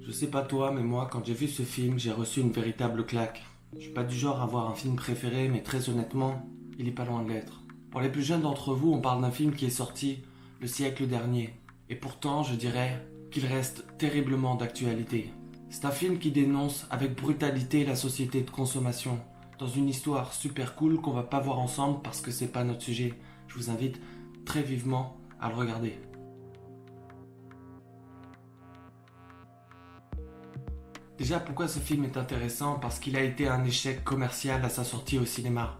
Je sais pas toi, mais moi, quand j'ai vu ce film, j'ai reçu une véritable claque. Je suis pas du genre à avoir un film préféré, mais très honnêtement, il est pas loin de l'être. Pour les plus jeunes d'entre vous, on parle d'un film qui est sorti le siècle dernier. Et pourtant, je dirais qu'il reste terriblement d'actualité. C'est un film qui dénonce avec brutalité la société de consommation, dans une histoire super cool qu'on va pas voir ensemble parce que c'est pas notre sujet. Je vous invite très vivement à le regarder. Déjà, pourquoi ce film est intéressant? Parce qu'il a été un échec commercial à sa sortie au cinéma.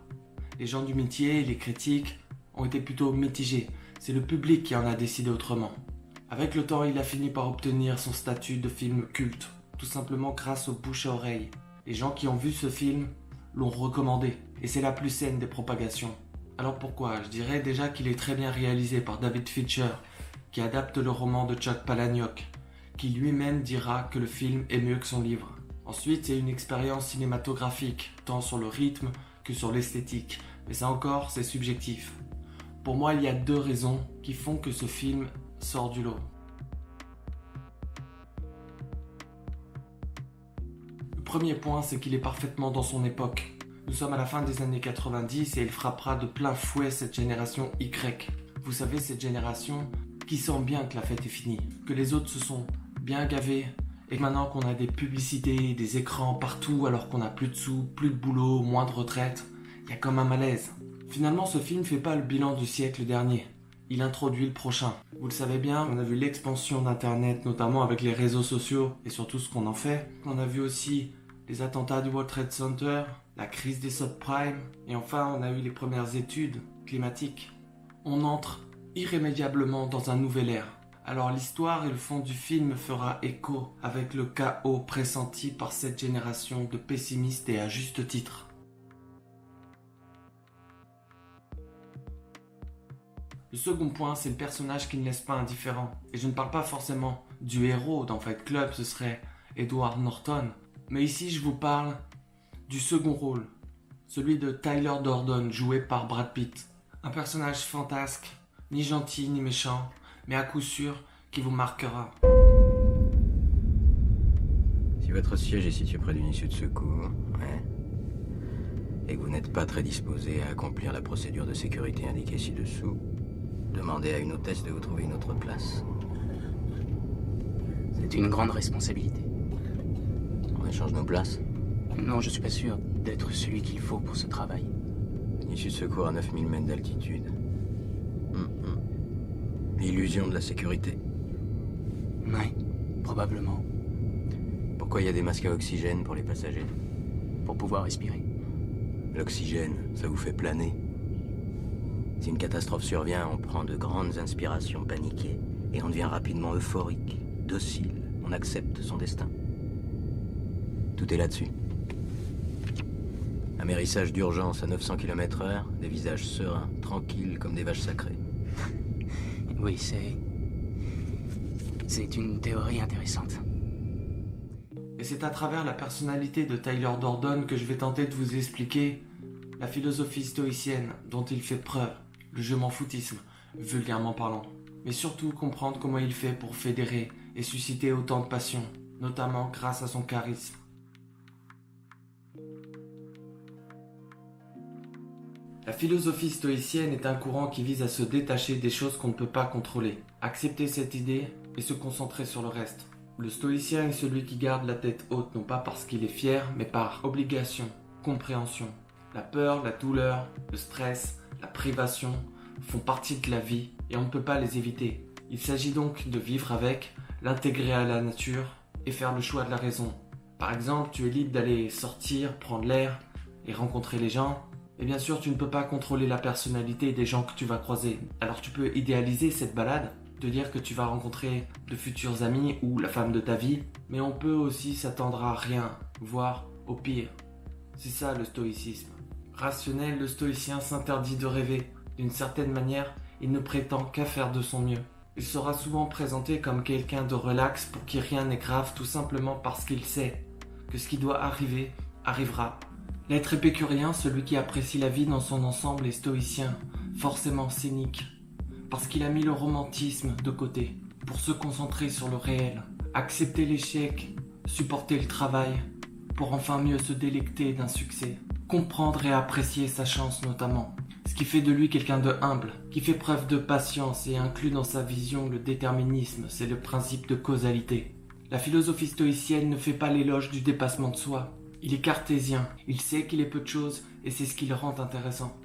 Les gens du métier, les critiques, ont été plutôt mitigés. C'est le public qui en a décidé autrement. Avec le temps, il a fini par obtenir son statut de film culte, tout simplement grâce au bouche à oreille. Les gens qui ont vu ce film l'ont recommandé, et c'est la plus saine des propagations. Alors pourquoi? Je dirais déjà qu'il est très bien réalisé par David Fincher, qui adapte le roman de Chuck Palahniuk, qui lui-même dira que le film est mieux que son livre. Ensuite, c'est une expérience cinématographique, tant sur le rythme que sur l'esthétique, mais ça encore, c'est subjectif. Pour moi, il y a deux raisons qui font que ce film sort du lot. Le premier point, c'est qu'il est parfaitement dans son époque. Nous sommes à la fin des années 90 et il frappera de plein fouet cette génération Y. Vous savez, cette génération qui sent bien que la fête est finie, que les autres se sont bien gavés et que maintenant qu'on a des publicités, des écrans partout alors qu'on n'a plus de sous, plus de boulot, moins de retraite, il y a comme un malaise. Finalement, ce film fait pas le bilan du siècle dernier. Il introduit le prochain. Vous le savez bien, on a vu l'expansion d'Internet, notamment avec les réseaux sociaux et surtout ce qu'on en fait. On a vu aussi les attentats du World Trade Center, la crise des subprimes, et enfin on a eu les premières études climatiques. On entre irrémédiablement dans un nouvel ère. Alors l'histoire et le fond du film fera écho avec le chaos pressenti par cette génération de pessimistes et à juste titre. Le second point, c'est le personnage qui ne laisse pas indifférent. Et je ne parle pas forcément du héros dans Fight Club, ce serait Edward Norton. Mais ici, je vous parle du second rôle, celui de Tyler Durden, joué par Brad Pitt. Un personnage fantasque, ni gentil ni méchant, mais à coup sûr qui vous marquera. Si votre siège est situé près d'une issue de secours, ouais, et que vous n'êtes pas très disposé à accomplir la procédure de sécurité indiquée ci-dessous, demandez à une hôtesse de vous trouver une autre place. C'est une grande responsabilité. On échange nos places. Non, je suis pas sûr d'être celui qu'il faut pour ce travail. Une issue de secours à 9000 mètres d'altitude. L'illusion de la sécurité. Oui, probablement. Pourquoi il y a des masques à oxygène pour les passagers? Pour pouvoir respirer. L'oxygène, ça vous fait planer. Si une catastrophe survient, on prend de grandes inspirations paniquées et on devient rapidement euphorique, docile, on accepte son destin. Tout est là-dessus. Amérissage d'urgence à 900 km/h, des visages sereins, tranquilles comme des vaches sacrées. Oui, c'est une théorie intéressante. Et c'est à travers la personnalité de Tyler Durden que je vais tenter de vous expliquer la philosophie stoïcienne dont il fait preuve, le je m'en foutisme, vulgairement parlant. Mais surtout comprendre comment il fait pour fédérer et susciter autant de passion, notamment grâce à son charisme. La philosophie stoïcienne est un courant qui vise à se détacher des choses qu'on ne peut pas contrôler, accepter cette idée et se concentrer sur le reste. Le stoïcien est celui qui garde la tête haute, non pas parce qu'il est fier, mais par obligation, compréhension. La peur, la douleur, le stress, la privation font partie de la vie et on ne peut pas les éviter. Il s'agit donc de vivre avec, l'intégrer à la nature et faire le choix de la raison. Par exemple, tu es libre d'aller sortir, prendre l'air et rencontrer les gens. Et bien sûr, tu ne peux pas contrôler la personnalité des gens que tu vas croiser. Alors tu peux idéaliser cette balade, te dire que tu vas rencontrer de futurs amis ou la femme de ta vie, mais on peut aussi s'attendre à rien, voire au pire. C'est ça le stoïcisme. Rationnel, le stoïcien s'interdit de rêver. D'une certaine manière, il ne prétend qu'à faire de son mieux. Il sera souvent présenté comme quelqu'un de relax pour qui rien n'est grave, tout simplement parce qu'il sait que ce qui doit arriver, arrivera. L'être épicurien, celui qui apprécie la vie dans son ensemble, est stoïcien, forcément cynique, parce qu'il a mis le romantisme de côté, pour se concentrer sur le réel, accepter l'échec, supporter le travail, pour enfin mieux se délecter d'un succès. Comprendre et apprécier sa chance notamment. Ce qui fait de lui quelqu'un de humble, qui fait preuve de patience et inclut dans sa vision le déterminisme, c'est le principe de causalité. La philosophie stoïcienne ne fait pas l'éloge du dépassement de soi. Il est cartésien, il sait qu'il est peu de choses et c'est ce qui le rend intéressant.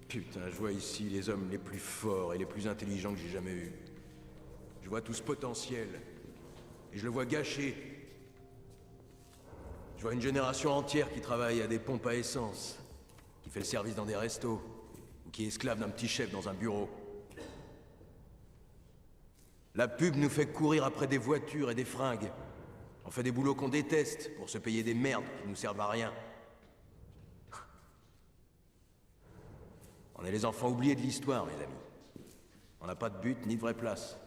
Putain, je vois ici les hommes les plus forts et les plus intelligents que j'ai jamais eus. Je vois tout ce potentiel. Et je le vois gâché. Je vois une génération entière qui travaille à des pompes à essence, qui fait le service dans des restos, ou qui est esclave d'un petit chef dans un bureau. La pub nous fait courir après des voitures et des fringues. On fait des boulots qu'on déteste pour se payer des merdes qui nous servent à rien. On est les enfants oubliés de l'histoire, mes amis. On n'a pas de but ni de vraie place.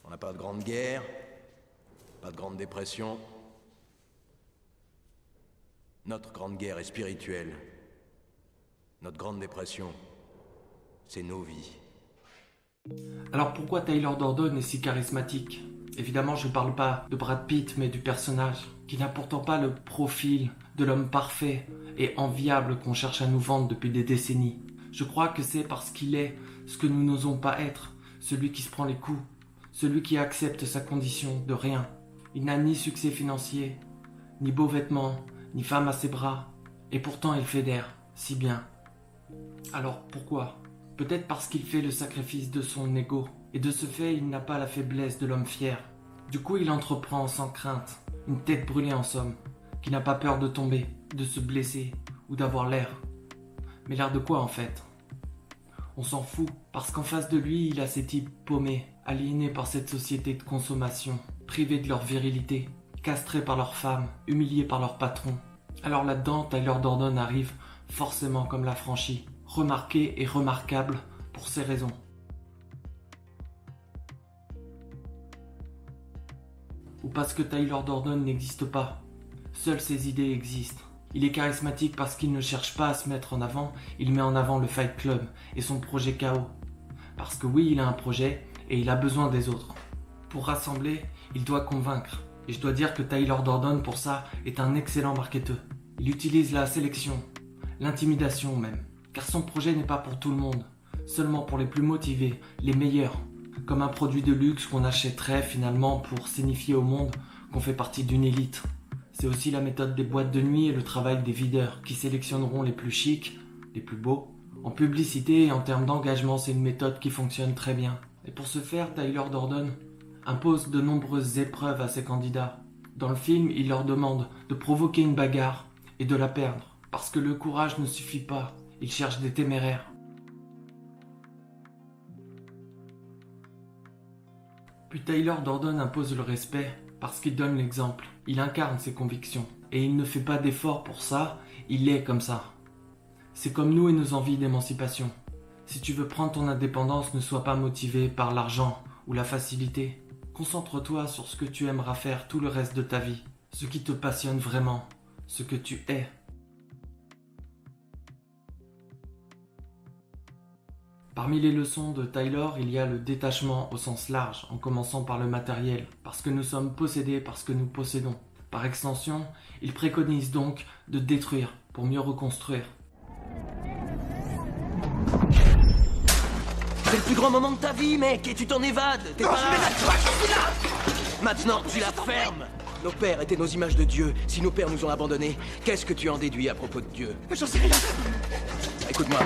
On n'a pas de grande guerre, pas de grande dépression. Notre grande guerre est spirituelle. Notre grande dépression, c'est nos vies. Alors pourquoi Tyler Durden est si charismatique ? Évidemment, je ne parle pas de Brad Pitt, mais du personnage, qui n'a pourtant pas le profil de l'homme parfait et enviable qu'on cherche à nous vendre depuis des décennies. Je crois que c'est parce qu'il est ce que nous n'osons pas être, celui qui se prend les coups, celui qui accepte sa condition de rien. Il n'a ni succès financier, ni beaux vêtements, ni femme à ses bras, et pourtant il fédère si bien. Alors pourquoi ? Peut-être parce qu'il fait le sacrifice de son ego, et de ce fait il n'a pas la faiblesse de l'homme fier. Du coup il entreprend sans crainte, une tête brûlée en somme, qui n'a pas peur de tomber, de se blesser, ou d'avoir l'air. Mais l'air de quoi en fait ? On s'en fout, parce qu'en face de lui, il a ces types paumés, aliénés par cette société de consommation, privés de leur virilité, castrés par leurs femmes, humiliés par leurs patrons. Alors là-dedans, Tyler Durden arrive forcément comme l'affranchi, remarqué et remarquable pour ces raisons. Ou parce que Tyler Durden n'existe pas. Seules ses idées existent. Il est charismatique parce qu'il ne cherche pas à se mettre en avant, il met en avant le Fight Club et son projet KO. Parce que oui, il a un projet et il a besoin des autres. Pour rassembler, il doit convaincre. Et je dois dire que Tyler Durden, pour ça, est un excellent marketeur. Il utilise la sélection, l'intimidation même. Car son projet n'est pas pour tout le monde, seulement pour les plus motivés, les meilleurs. Comme un produit de luxe qu'on achèterait finalement pour signifier au monde qu'on fait partie d'une élite. C'est aussi la méthode des boîtes de nuit et le travail des videurs qui sélectionneront les plus chics, les plus beaux. En publicité et en termes d'engagement, c'est une méthode qui fonctionne très bien. Et pour ce faire, Tyler Durden impose de nombreuses épreuves à ses candidats. Dans le film, il leur demande de provoquer une bagarre et de la perdre. Parce que le courage ne suffit pas, il cherche des téméraires. Puis Tyler Durden impose le respect parce qu'il donne l'exemple. Il incarne ses convictions. Et il ne fait pas d'efforts pour ça, il est comme ça. C'est comme nous et nos envies d'émancipation. Si tu veux prendre ton indépendance, ne sois pas motivé par l'argent ou la facilité. Concentre-toi sur ce que tu aimeras faire tout le reste de ta vie. Ce qui te passionne vraiment. Ce que tu es. Parmi les leçons de Tyler, il y a le détachement au sens large, en commençant par le matériel, parce que nous sommes possédés par ce que nous possédons. Par extension, il préconise donc de détruire pour mieux reconstruire. C'est le plus grand moment de ta vie, mec, et tu t'en évades. T'es pas là. Maintenant, tu la fermes. Nos pères étaient nos images de Dieu. Si nos pères nous ont abandonnés, qu'est-ce que tu en déduis à propos de Dieu? J'en sais rien. Écoute-moi.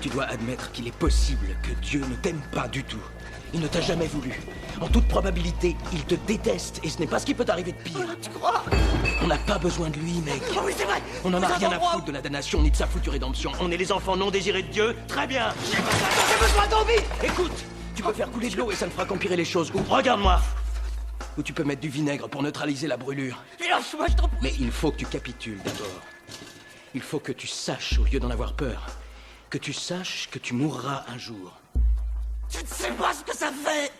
Tu dois admettre qu'il est possible que Dieu ne t'aime pas du tout. Il ne t'a jamais voulu. En toute probabilité, il te déteste et ce n'est pas ce qui peut t'arriver de pire. Tu crois? On n'a pas besoin de lui, mec. Oh oui, c'est vrai. On n'en a Vous rien avez à droit. foutre de la damnation ni de sa foutue rédemption. On est les enfants non désirés de Dieu. Très bien. J'ai besoin d'envie. Écoute, tu peux faire couler de l'eau et ça ne fera qu'empirer les choses. Ou regarde-moi. Ou tu peux mettre du vinaigre pour neutraliser la brûlure. Lâche-moi, je t'en prie. Mais il faut que tu capitules d'abord. Il faut que tu saches, au lieu d'en avoir peur, que tu saches que tu mourras un jour. Tu ne sais pas ce que ça fait.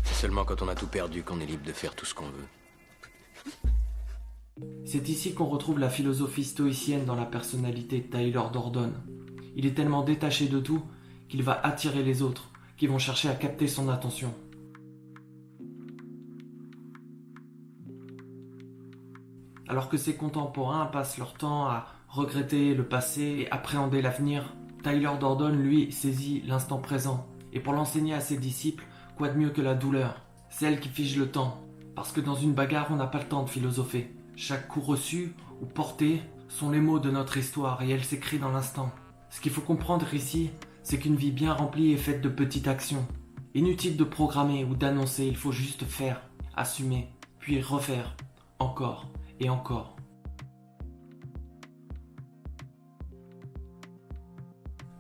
C'est seulement quand on a tout perdu qu'on est libre de faire tout ce qu'on veut. C'est ici qu'on retrouve la philosophie stoïcienne dans la personnalité de Tyler Durden. Il est tellement détaché de tout qu'il va attirer les autres, qui vont chercher à capter son attention. Alors que ses contemporains passent leur temps à regretter le passé et appréhender l'avenir, Tyler Durden, lui, saisit l'instant présent. Et pour l'enseigner à ses disciples, quoi de mieux que la douleur, celle qui fige le temps. Parce que dans une bagarre, on n'a pas le temps de philosopher. Chaque coup reçu ou porté sont les mots de notre histoire et elle s'écrit dans l'instant. Ce qu'il faut comprendre ici, c'est qu'une vie bien remplie est faite de petites actions. Inutile de programmer ou d'annoncer, il faut juste faire, assumer, puis refaire, encore et encore.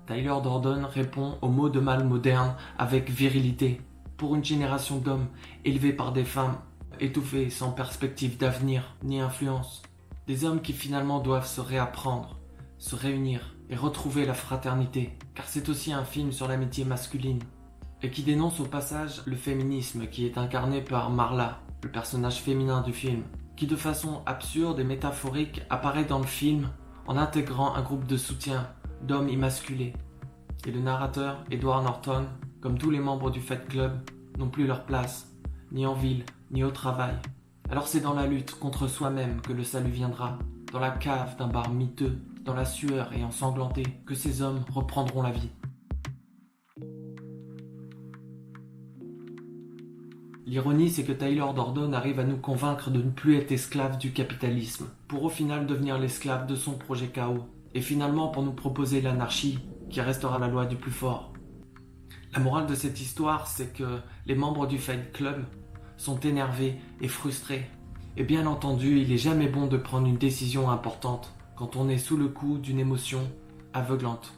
Tyler Durden répond aux mots de mal modernes avec virilité. Pour une génération d'hommes élevés par des femmes étouffés sans perspective d'avenir ni influence. Des hommes qui finalement doivent se réapprendre, se réunir et retrouver la fraternité. Car c'est aussi un film sur l'amitié masculine. Et qui dénonce au passage le féminisme qui est incarné par Marla, le personnage féminin du film. Qui de façon absurde et métaphorique apparaît dans le film en intégrant un groupe de soutien d'hommes immasculés. Et le narrateur, Edward Norton, comme tous les membres du Fight Club, n'ont plus leur place, ni en ville, ni au travail. Alors c'est dans la lutte contre soi-même que le salut viendra, dans la cave d'un bar miteux, dans la sueur et ensanglantée, que ces hommes reprendront la vie. L'ironie, c'est que Tyler Durden arrive à nous convaincre de ne plus être esclave du capitalisme, pour au final devenir l'esclave de son projet chaos, et finalement pour nous proposer l'anarchie, qui restera la loi du plus fort. La morale de cette histoire, c'est que les membres du Fight Club sont énervés et frustrés. Et bien entendu, il n'est jamais bon de prendre une décision importante quand on est sous le coup d'une émotion aveuglante.